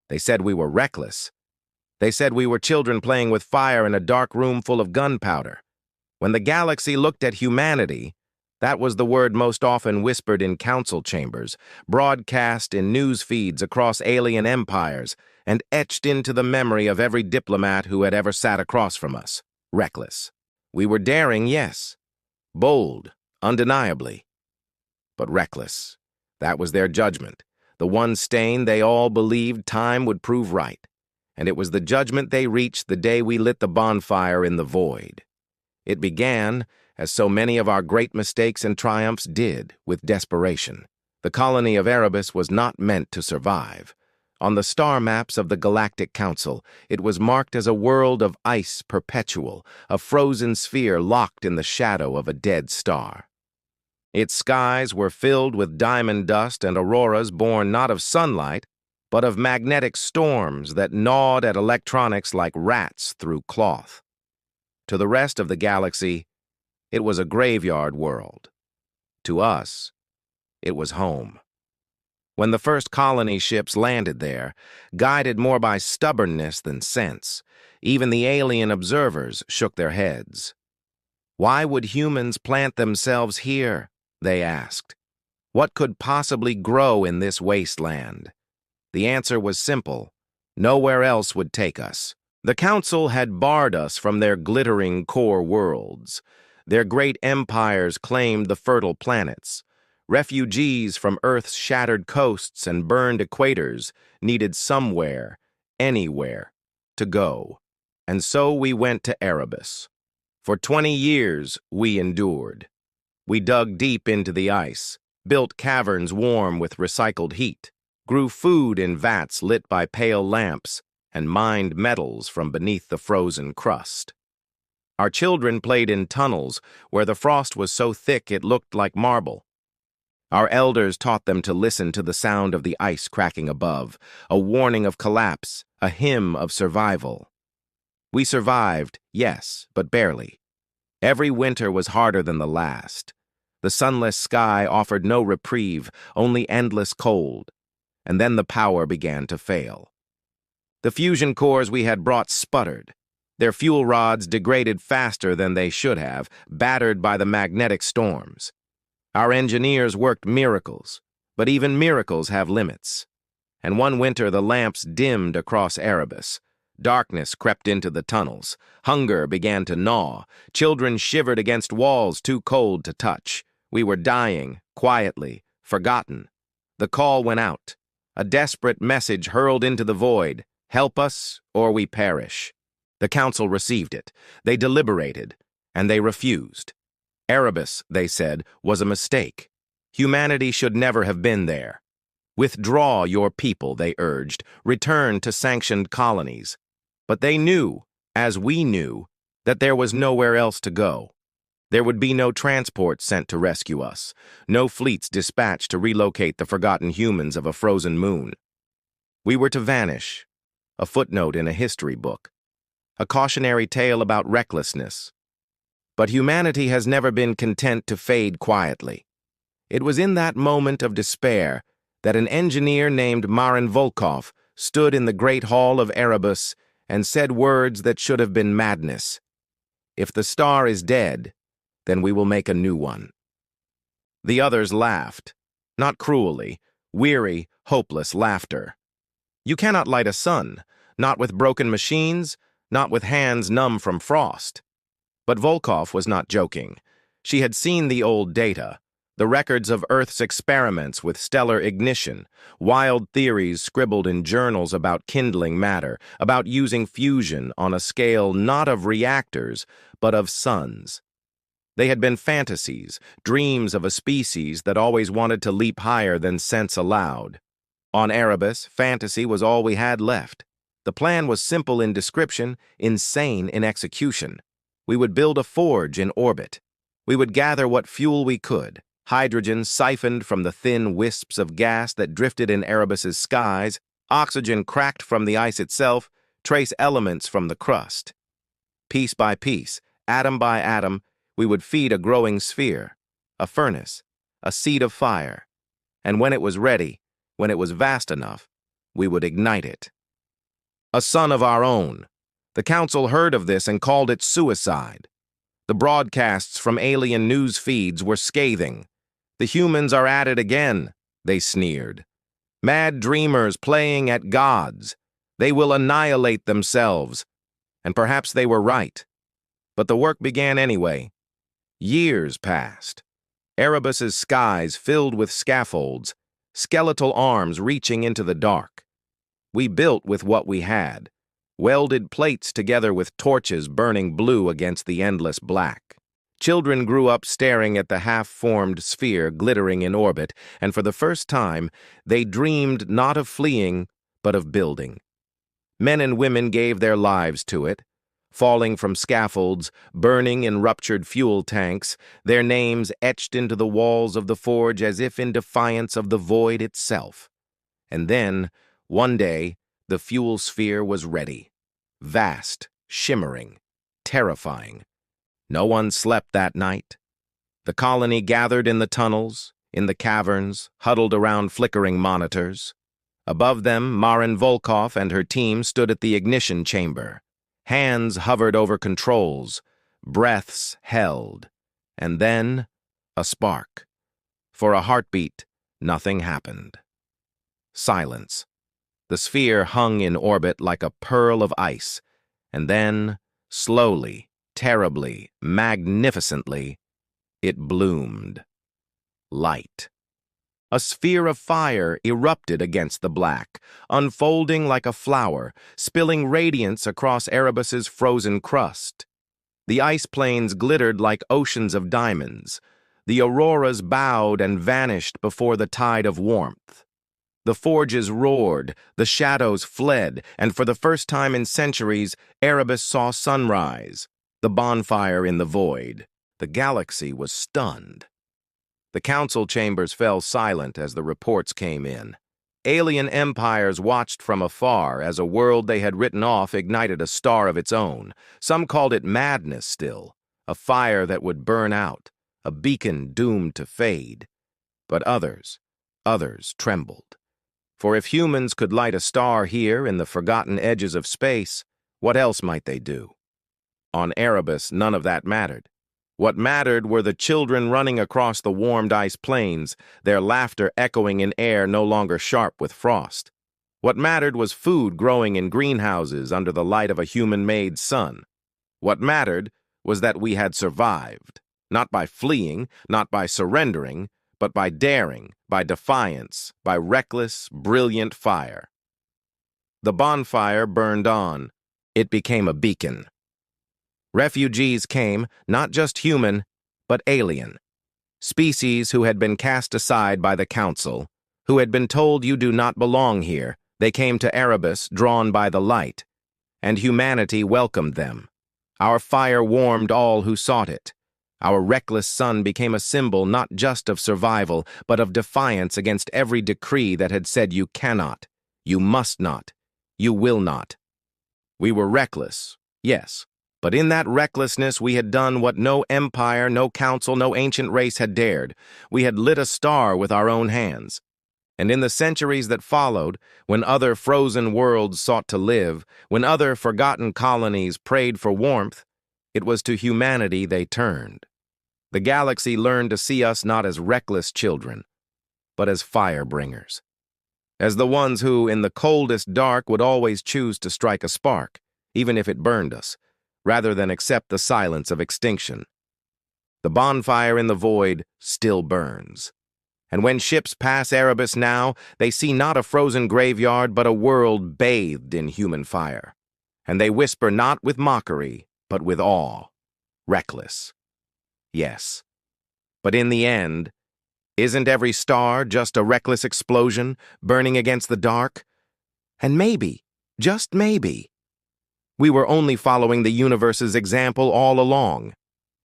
They said we were reckless. They said we were children playing with fire in a dark room full of gunpowder. When the galaxy looked at humanity, that was the word most often whispered in council chambers, broadcast in news feeds across alien empires, and etched into the memory of every diplomat who had ever sat across from us. Reckless. We were daring, yes. Bold, undeniably. But reckless. That was their judgment, the one stain they all believed time would prove right. And it was the judgment they reached the day we lit the bonfire in the void. It began, as so many of our great mistakes and triumphs did, with desperation. The colony of Erebus was not meant to survive. On the star maps of the Galactic Council, it was marked as a world of ice perpetual, a frozen sphere locked in the shadow of a dead star. Its skies were filled with diamond dust and auroras born not of sunlight, but of magnetic storms that gnawed at electronics like rats through cloth. To the rest of the galaxy, it was a graveyard world. To us, it was home. When the first colony ships landed there, guided more by stubbornness than sense, even the alien observers shook their heads. Why would humans plant themselves here? They asked. What could possibly grow in this wasteland? The answer was simple. Nowhere else would take us. The Council had barred us from their glittering core worlds. Their great empires claimed the fertile planets. Refugees from Earth's shattered coasts and burned equators needed somewhere, anywhere, to go. And so we went to Erebus. For 20 years, we endured. We dug deep into the ice, built caverns warm with recycled heat, grew food in vats lit by pale lamps, and mined metals from beneath the frozen crust. Our children played in tunnels where the frost was so thick it looked like marble. Our elders taught them to listen to the sound of the ice cracking above, a warning of collapse, a hymn of survival. We survived, yes, but barely. Every winter was harder than the last. The sunless sky offered no reprieve, only endless cold. And then the power began to fail. The fusion cores we had brought sputtered. Their fuel rods degraded faster than they should have, battered by the magnetic storms. Our engineers worked miracles, but even miracles have limits. And one winter the lamps dimmed across Erebus. Darkness crept into the tunnels. Hunger began to gnaw. Children shivered against walls too cold to touch. We were dying, quietly, forgotten. The call went out. A desperate message hurled into the void. Help us, or we perish. The Council received it. They deliberated, and they refused. Erebus, they said, was a mistake. Humanity should never have been there. Withdraw your people, they urged. Return to sanctioned colonies. But they knew, as we knew, that there was nowhere else to go. There would be no transport sent to rescue us, no fleets dispatched to relocate the forgotten humans of a frozen moon. We were to vanish, a footnote in a history book, a cautionary tale about recklessness. But humanity has never been content to fade quietly. It was in that moment of despair that an engineer named Marin Volkov stood in the great hall of Erebus and said words that should have been madness. If the star is dead, then we will make a new one. The others laughed, not cruelly, weary, hopeless laughter. You cannot light a sun, not with broken machines, not with hands numb from frost. But Volkov was not joking. She had seen the old data, the records of Earth's experiments with stellar ignition, wild theories scribbled in journals about kindling matter, about using fusion on a scale not of reactors, but of suns. They had been fantasies, dreams of a species that always wanted to leap higher than sense allowed. On Erebus, fantasy was all we had left. The plan was simple in description, insane in execution. We would build a forge in orbit. We would gather what fuel we could, hydrogen siphoned from the thin wisps of gas that drifted in Erebus's skies, oxygen cracked from the ice itself, trace elements from the crust. Piece by piece, atom by atom, we would feed a growing sphere, a furnace, a seed of fire. And when it was ready, when it was vast enough, we would ignite it. a son of our own. The council heard of this and called it suicide. The broadcasts from alien news feeds were scathing. The humans are at it again, they sneered. Mad dreamers playing at gods. They will annihilate themselves. And perhaps they were right. But the work began anyway. Years passed. Erebus's skies filled with scaffolds, skeletal arms reaching into the dark. We built with what we had, welded plates together with torches burning blue against the endless black. Children grew up staring at the half-formed sphere glittering in orbit, and for the first time, they dreamed not of fleeing, but of building. Men and women gave their lives to it, falling from scaffolds, burning in ruptured fuel tanks, their names etched into the walls of the forge as if in defiance of the void itself. And then, one day, the fuel sphere was ready. Vast, shimmering, terrifying. No one slept that night. The colony gathered in the tunnels, in the caverns, huddled around flickering monitors. Above them, Marin Volkov and her team stood at the ignition chamber. Hands hovered over controls, breaths held, and then a spark. For a heartbeat, nothing happened. Silence. The sphere hung in orbit like a pearl of ice, and then, slowly, terribly, magnificently, it bloomed. Light. A sphere of fire erupted against the black, unfolding like a flower, spilling radiance across Erebus's frozen crust. The ice plains glittered like oceans of diamonds. The auroras bowed and vanished before the tide of warmth. The forges roared, the shadows fled, and for the first time in centuries, Erebus saw sunrise, the bonfire in the void. The galaxy was stunned. The council chambers fell silent as the reports came in. Alien empires watched from afar as a world they had written off ignited a star of its own. Some called it madness still, a fire that would burn out, a beacon doomed to fade. But others trembled. For if humans could light a star here in the forgotten edges of space, what else might they do? On Erebus, none of that mattered. What mattered were the children running across the warmed ice plains, their laughter echoing in air no longer sharp with frost. What mattered was food growing in greenhouses under the light of a human-made sun. What mattered was that we had survived, not by fleeing, not by surrendering, but by daring, by defiance, by reckless, brilliant fire. The bonfire burned on. It became a beacon. Refugees came, not just human, but alien. Species who had been cast aside by the council, who had been told you do not belong here. They came to Erebus, drawn by the light, and humanity welcomed them. Our fire warmed all who sought it. Our reckless sun became a symbol not just of survival, but of defiance against every decree that had said you cannot, you must not, you will not. We were reckless, yes. But in that recklessness, we had done what no empire, no council, no ancient race had dared. We had lit a star with our own hands. And in the centuries that followed, when other frozen worlds sought to live, when other forgotten colonies prayed for warmth, it was to humanity they turned. The galaxy learned to see us not as reckless children, but as fire-bringers. As the ones who, in the coldest dark, would always choose to strike a spark, even if it burned us, rather than accept the silence of extinction. The bonfire in the void still burns. And when ships pass Erebus now, they see not a frozen graveyard, but a world bathed in human fire. And they whisper not with mockery, but with awe. Reckless. Yes. But in the end, isn't every star just a reckless explosion, burning against the dark? And maybe, just maybe, we were only following the universe's example all along.